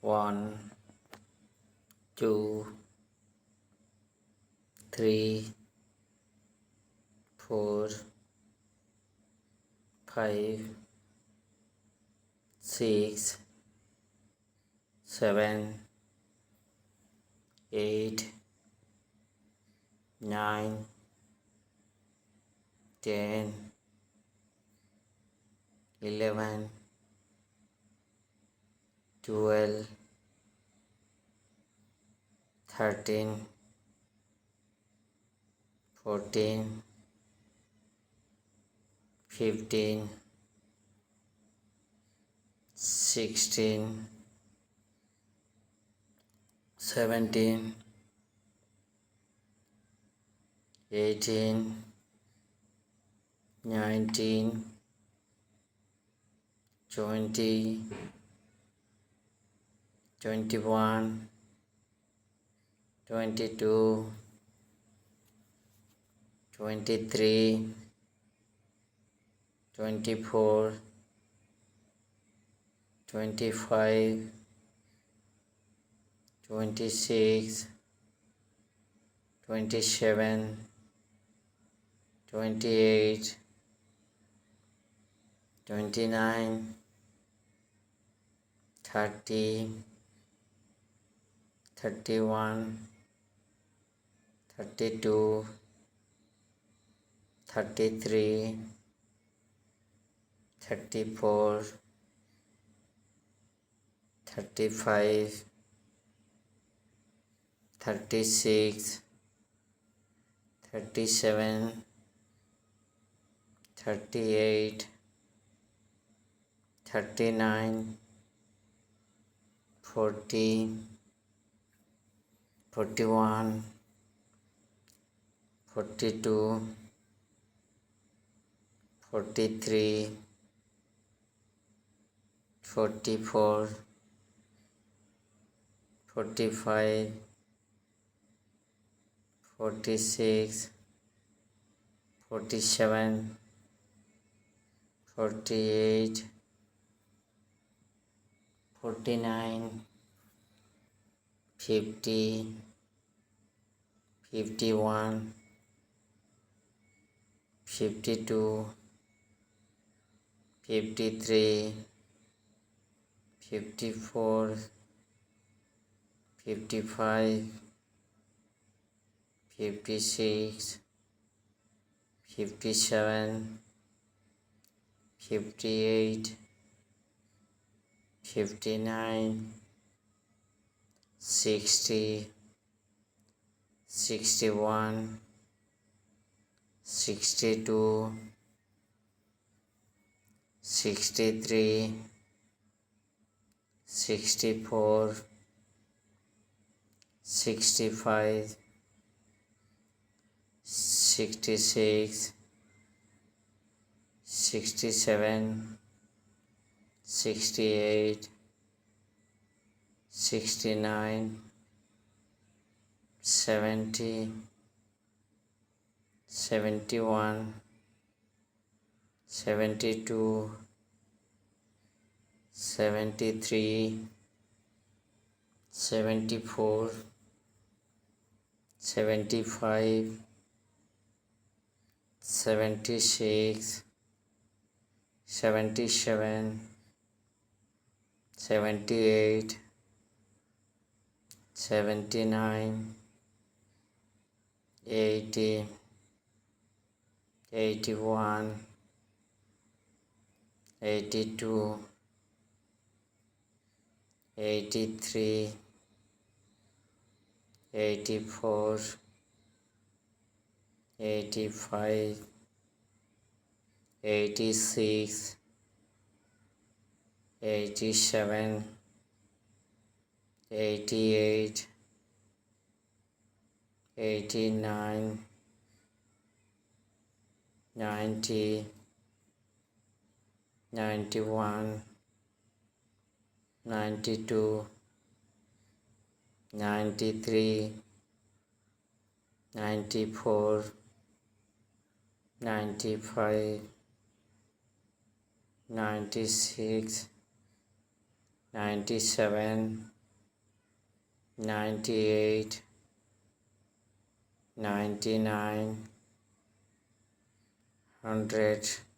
1, 2, 3, 4, 5, 6, 7, 8, 9, 10, 11, 12, 13, 14, 15, 16, 17, 18, 19, 20, 21, 22, 23, 24, 25, 26, 27, 28, 29, 30, 31, 32, 33, 34, 35, 36, 37, 38, 39, 40, 41, 42, 43, 44, 45, 46, 47, 48, 49, 50, 51, 52, 53, 54, 55, 56, 57, 58, 59, 60, 61, 62, 63, 64, 65, 66, 67, 68, 69, 70, 71, 72, 73, 74, 75, 76, 77, 78, 79, 80, 81, 82, 83, 84, 85, 86, 87, 88, 89, 90, 91, 92, 93, 94, 95, 96, 97, 98, 99, 100.